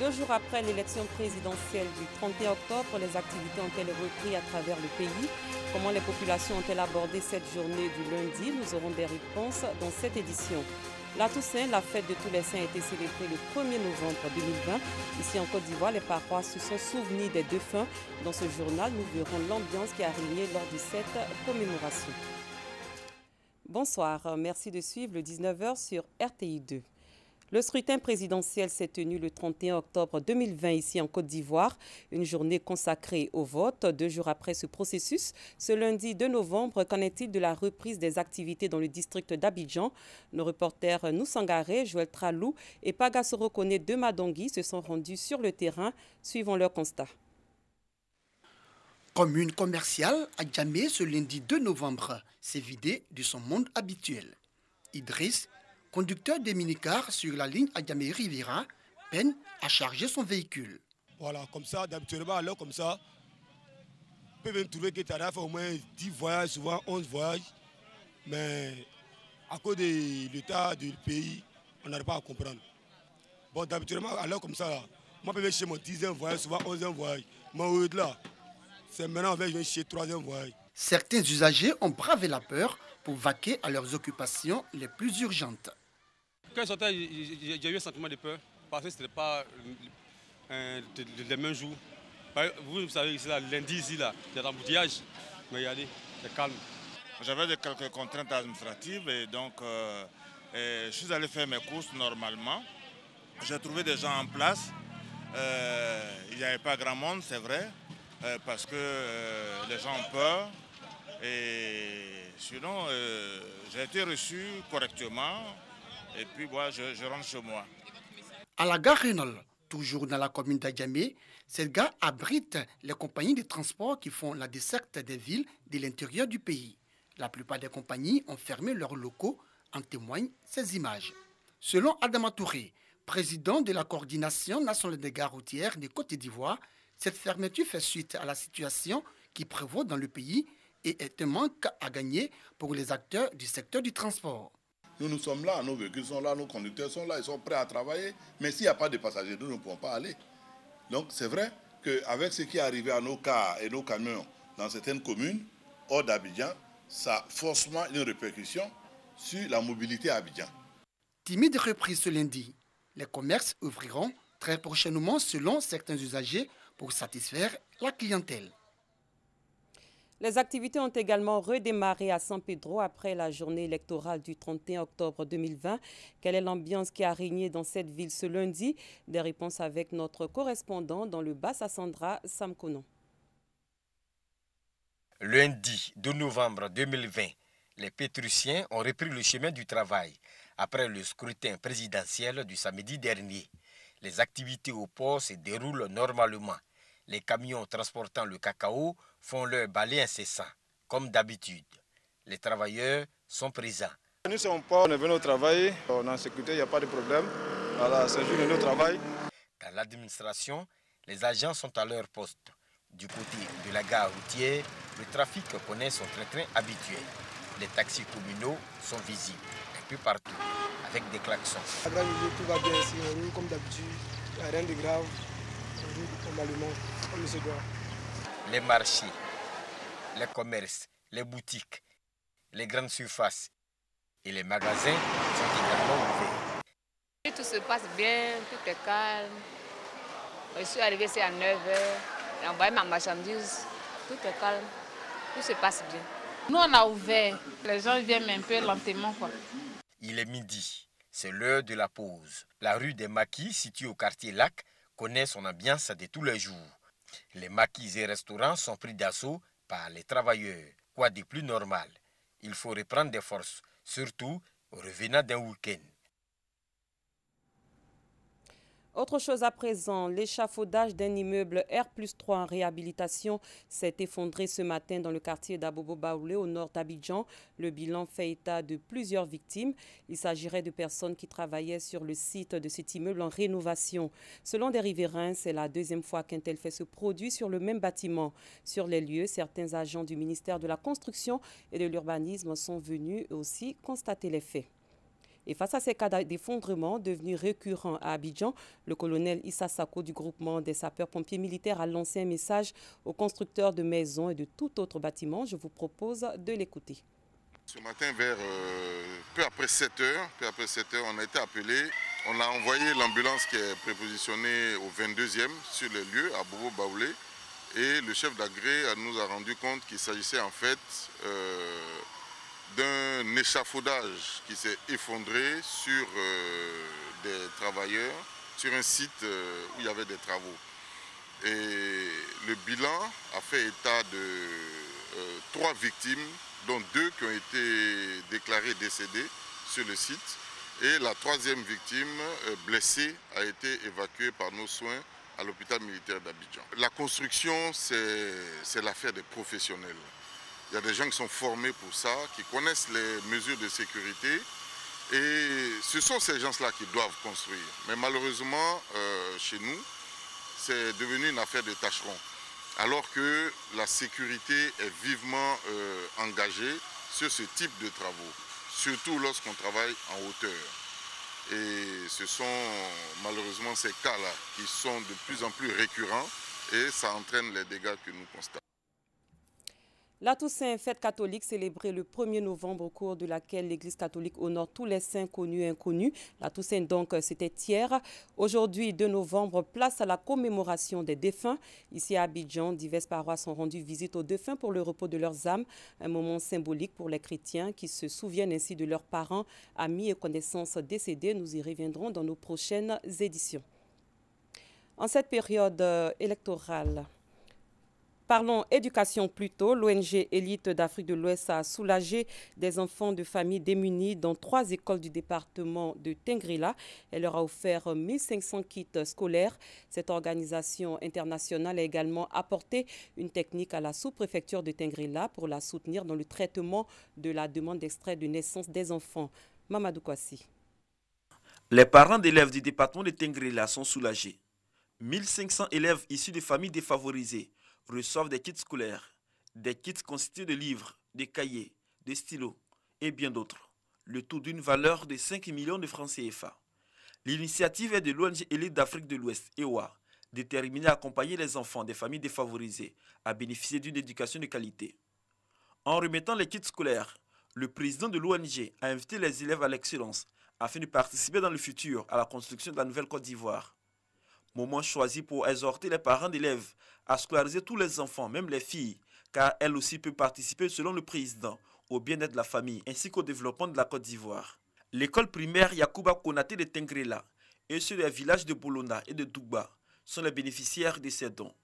2 jours après l'élection présidentielle du 31 octobre, les activités ont-elles repris à travers le pays? Comment les populations ont-elles abordé cette journée du lundi? Nous aurons des réponses dans cette édition. La Toussaint, la fête de tous les saints, a été célébrée le 1er novembre 2020. Ici en Côte d'Ivoire, les paroisses se sont souvenues des défunts. Dans ce journal, nous verrons l'ambiance qui a régné lors de cette commémoration. Bonsoir, merci de suivre le 19h sur RTI 2. Le scrutin présidentiel s'est tenu le 31 octobre 2020 ici en Côte d'Ivoire, une journée consacrée au vote. 2 jours après ce processus, ce lundi 2 novembre, qu'en est-il de la reprise des activités dans le district d'Abidjan? Nos reporters Nousangaré, Joël Tralou et Pagasoro Kone de Madongui se sont rendus sur le terrain. Suivons leur constat. Commune commerciale à Djamé ce lundi 2 novembre s'est vidée de son monde habituel. Idriss, conducteur des minicars sur la ligne Adjamé-Riviera, peine à charger son véhicule. Voilà, comme ça, d'habituellement, alors comme ça, on peut même trouver que tu as fait au moins 10 voyages, souvent 11 voyages, mais à cause de l'état du pays, on n'arrive pas à comprendre. Bon, d'habituellement, alors comme ça, moi, je peux chez mon 10e voyage, souvent 11e voyage, mais au-delà, c'est maintenant que je vais chez 3e voyage. Certains usagers ont bravé la peur pour vaquer à leurs occupations les plus urgentes. Quand je sortais, j'ai eu un sentiment de peur parce que ce n'était pas les mêmes jours. Vous savez, ici, là, lundi, ici, là, il y a l'embouteillage, mais regardez, c'est calme. J'avais quelques contraintes administratives et donc je suis allé faire mes courses normalement. J'ai trouvé des gens en place. Il n'y avait pas grand monde, c'est vrai, parce que les gens ont peur. Et sinon, j'ai été reçu correctement et puis moi, je rentre chez moi. À la gare Rénal, toujours dans la commune d'Adjamé, cette gare abrite les compagnies de transport qui font la desserte des villes de l'intérieur du pays. La plupart des compagnies ont fermé leurs locaux, en témoignent ces images. Selon Adama Touré, président de la coordination nationale des gares routières de Côte d'Ivoire, cette fermeture fait suite à la situation qui prévaut dans le pays et est un manque à gagner pour les acteurs du secteur du transport. Nous sommes là, nos véhicules sont là, nos conducteurs sont là, ils sont prêts à travailler. Mais s'il n'y a pas de passagers, nous ne pouvons pas aller. Donc c'est vrai qu'avec ce qui est arrivé à nos cars et nos camions dans certaines communes, hors d'Abidjan, ça a forcément une répercussion sur la mobilité à Abidjan. Timide reprise ce lundi. Les commerces ouvriront très prochainement selon certains usagers pour satisfaire la clientèle. Les activités ont également redémarré à San Pedro après la journée électorale du 31 octobre 2020. Quelle est l'ambiance qui a régné dans cette ville ce lundi? Des réponses avec notre correspondant dans le Bas-Sassandra, Sam Konon. Lundi 2 novembre 2020, les Pétrusiens ont repris le chemin du travail après le scrutin présidentiel du samedi dernier. Les activités au port se déroulent normalement. Les camions transportant le cacao font leur balai incessant, comme d'habitude. Les travailleurs sont présents. Nous sommes pas, on est venu au travail, on est en sécurité, il n'y a pas de problème. Voilà, c'est juste notre travail. Dans l'administration, les agents sont à leur poste. Du côté de la gare routière, le trafic connaît son train-train habituel. Les taxis communaux sont visibles un peu partout, avec des klaxons. À Grand Milieu, tout va bien ici, on roule comme d'habitude, il n'y a rien de grave, on roule normalement, comme il se doit. Les marchés, les commerces, les boutiques, les grandes surfaces et les magasins sont également ouverts. Tout se passe bien, tout est calme. Je suis arrivé ici à 9h, j'ai envoyé ma marchandise, tout est calme, tout se passe bien. Nous on a ouvert, les gens viennent un peu lentement quoi. Il est midi, c'est l'heure de la pause. La rue des Maquis, située au quartier Lac, connaît son ambiance de tous les jours. Les maquis et restaurants sont pris d'assaut par les travailleurs. Quoi de plus normal? Il faut reprendre des forces, surtout revenant d'un week-end. Autre chose à présent, l'échafaudage d'un immeuble R+3 en réhabilitation s'est effondré ce matin dans le quartier d'Abobo-Baoulé au nord d'Abidjan. Le bilan fait état de plusieurs victimes. Il s'agirait de personnes qui travaillaient sur le site de cet immeuble en rénovation. Selon des riverains, c'est la deuxième fois qu'un tel fait se produit sur le même bâtiment. Sur les lieux, certains agents du ministère de la Construction et de l'Urbanisme sont venus aussi constater les faits. Et face à ces cas d'effondrement devenus récurrents à Abidjan, le colonel Issa Sako du groupement des sapeurs-pompiers militaires a lancé un message aux constructeurs de maisons et de tout autre bâtiment. Je vous propose de l'écouter. Ce matin, vers peu après 7 heures, on a été appelé. On a envoyé l'ambulance qui est prépositionnée au 22e sur les lieux à Bobo Baoulé. Et le chef d'agré nous a rendu compte qu'il s'agissait en fait d'un échafaudage qui s'est effondré sur des travailleurs, sur un site où il y avait des travaux. Et le bilan a fait état de 3 victimes, dont 2 qui ont été déclarées décédées sur le site. Et la 3e victime blessée a été évacuée par nos soins à l'hôpital militaire d'Abidjan. La construction, c'est l'affaire des professionnels. Il y a des gens qui sont formés pour ça, qui connaissent les mesures de sécurité. Et ce sont ces gens-là qui doivent construire. Mais malheureusement, chez nous, c'est devenu une affaire de tâcherons. Alors que la sécurité est vivement engagée sur ce type de travaux, surtout lorsqu'on travaille en hauteur. Et ce sont malheureusement ces cas-là qui sont de plus en plus récurrents et ça entraîne les dégâts que nous constatons. La Toussaint, fête catholique célébrée le 1er novembre au cours de laquelle l'Église catholique honore tous les saints connus et inconnus. La Toussaint donc c'était hier. Aujourd'hui 2 novembre, place à la commémoration des défunts. Ici à Abidjan, diverses paroisses ont rendu visite aux défunts pour le repos de leurs âmes. Un moment symbolique pour les chrétiens qui se souviennent ainsi de leurs parents, amis et connaissances décédés. Nous y reviendrons dans nos prochaines éditions. En cette période électorale, parlons éducation plutôt. L'ONG Élite d'Afrique de l'Ouest a soulagé des enfants de familles démunies dans 3 écoles du département de Tengrila. Elle leur a offert 1500 kits scolaires. Cette organisation internationale a également apporté une technique à la sous-préfecture de Tengrila pour la soutenir dans le traitement de la demande d'extrait de naissance des enfants. Mamadou Kwasi. Les parents d'élèves du département de Tengrila sont soulagés. 1500 élèves issus de familles défavorisées reçoivent des kits scolaires, des kits constitués de livres, de cahiers, de stylos et bien d'autres, le tout d'une valeur de 5 millions de francs CFA. L'initiative est de l'ONG Élite d'Afrique de l'Ouest, EWA, déterminée à accompagner les enfants des familles défavorisées à bénéficier d'une éducation de qualité. En remettant les kits scolaires, le président de l'ONG a invité les élèves à l'excellence afin de participer dans le futur à la construction de la nouvelle Côte d'Ivoire. Moment choisi pour exhorter les parents d'élèves à scolariser tous les enfants, même les filles, car elles aussi peuvent participer, selon le président, au bien-être de la famille ainsi qu'au développement de la Côte d'Ivoire. L'école primaire Yacouba Konaté de Tengrela et ceux des villages de Bolona et de Dougba sont les bénéficiaires de ces dons.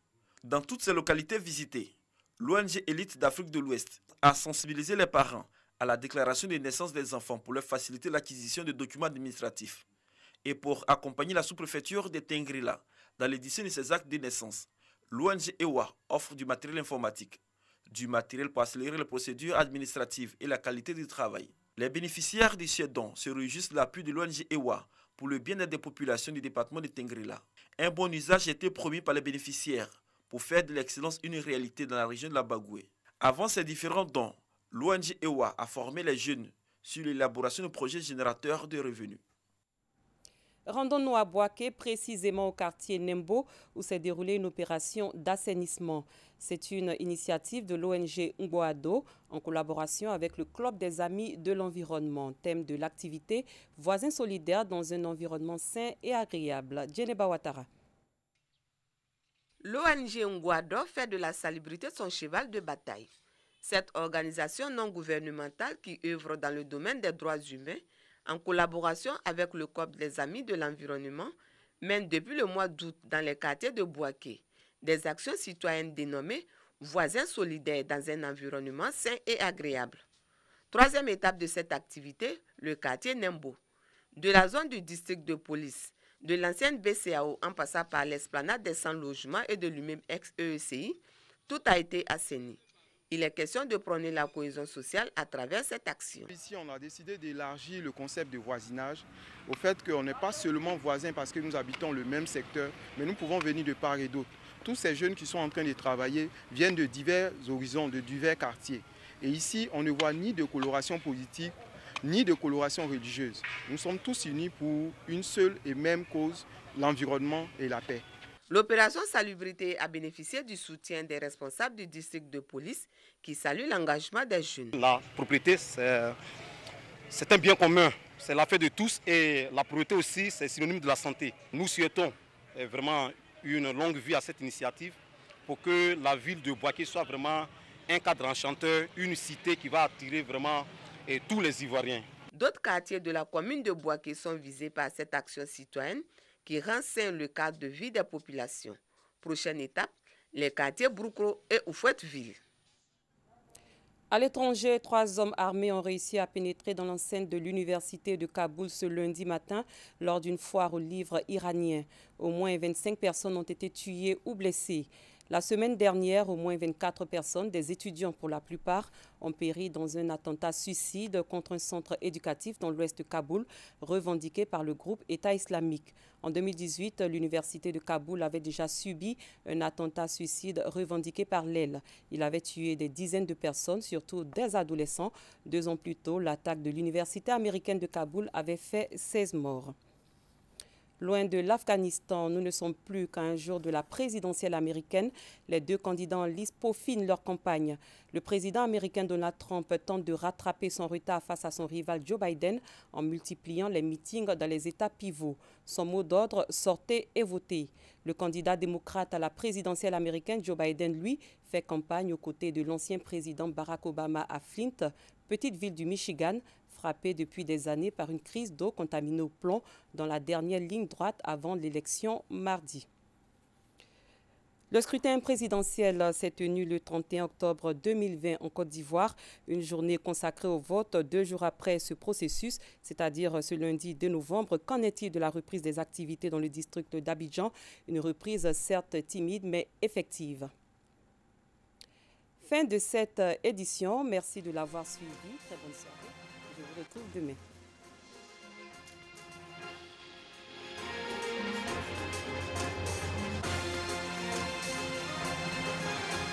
Dans toutes ces localités visitées, l'ONG Élite d'Afrique de l'Ouest a sensibilisé les parents à la déclaration de naissance des enfants pour leur faciliter l'acquisition de documents administratifs. Et pour accompagner la sous-préfecture de Tengrila dans l'édition de ces actes de naissance, l'ONG EWA offre du matériel informatique, du matériel pour accélérer les procédures administratives et la qualité du travail. Les bénéficiaires de ces dons se réjouissent de l'appui de l'ONG EWA pour le bien-être des populations du département de Tengrila. Un bon usage a été promis par les bénéficiaires pour faire de l'excellence une réalité dans la région de la Bagoué. Avant ces différents dons, l'ONG EWA a formé les jeunes sur l'élaboration de projets générateurs de revenus. Rendons-nous à Bouaké, précisément au quartier Nembo, où s'est déroulée une opération d'assainissement. C'est une initiative de l'ONG Ngboado en collaboration avec le Club des Amis de l'Environnement. Thème de l'activité, voisins solidaires dans un environnement sain et agréable. Djeneba Ouattara. L'ONG Ngboado fait de la salubrité son cheval de bataille. Cette organisation non gouvernementale qui œuvre dans le domaine des droits humains en collaboration avec le Club des Amis de l'Environnement, mène depuis le mois d'août dans les quartiers de Bouaké des actions citoyennes dénommées « Voisins solidaires dans un environnement sain et agréable ». 3e étape de cette activité, le quartier Nembo. De la zone du district de police, de l'ancienne BCAO en passant par l'esplanade des 100 logements et de lui-même ex-EECI, tout a été assaini. Il est question de prôner la cohésion sociale à travers cette action. Ici, on a décidé d'élargir le concept de voisinage au fait qu'on n'est pas seulement voisins parce que nous habitons le même secteur, mais nous pouvons venir de part et d'autre. Tous ces jeunes qui sont en train de travailler viennent de divers horizons, de divers quartiers. Et ici, on ne voit ni de coloration politique, ni de coloration religieuse. Nous sommes tous unis pour une seule et même cause, l'environnement et la paix. L'opération Salubrité a bénéficié du soutien des responsables du district de police qui saluent l'engagement des jeunes. La propriété, c'est un bien commun, c'est l'affaire de tous et la propriété aussi, c'est synonyme de la santé. Nous souhaitons vraiment une longue vie à cette initiative pour que la ville de Bouaké soit vraiment un cadre enchanteur, une cité qui va attirer vraiment tous les Ivoiriens. D'autres quartiers de la commune de Bouaké sont visés par cette action citoyenne qui renseigne le cadre de vie des populations. Prochaine étape, les quartiers Broukro et Oufouetteville. À l'étranger, 3 hommes armés ont réussi à pénétrer dans l'enceinte de l'université de Kaboul ce lundi matin lors d'une foire aux livres iranien. Au moins 25 personnes ont été tuées ou blessées. La semaine dernière, au moins 24 personnes, des étudiants pour la plupart, ont péri dans un attentat suicide contre un centre éducatif dans l'ouest de Kaboul, revendiqué par le groupe État islamique. En 2018, l'université de Kaboul avait déjà subi un attentat suicide revendiqué par l'AIL. Il avait tué des dizaines de personnes, surtout des adolescents. 2 ans plus tôt, l'attaque de l'université américaine de Kaboul avait fait 16 morts. Loin de l'Afghanistan, nous ne sommes plus qu'à un jour de la présidentielle américaine. Les 2 candidats en lice peaufinent leur campagne. Le président américain Donald Trump tente de rattraper son retard face à son rival Joe Biden en multipliant les meetings dans les États pivots. Son mot d'ordre, sortez et votez. Le candidat démocrate à la présidentielle américaine, Joe Biden, lui, fait campagne aux côtés de l'ancien président Barack Obama à Flint, petite ville du Michigan, frappée depuis des années par une crise d'eau contaminée au plomb dans la dernière ligne droite avant l'élection mardi. Le scrutin présidentiel s'est tenu le 31 octobre 2020 en Côte d'Ivoire, une journée consacrée au vote 2 jours après ce processus, c'est-à-dire ce lundi 2 novembre. Qu'en est-il de la reprise des activités dans le district d'Abidjan? Une reprise certes timide mais effective. Fin de cette édition. Merci de l'avoir suivi. Très bonne soirée. Je vous retrouve demain.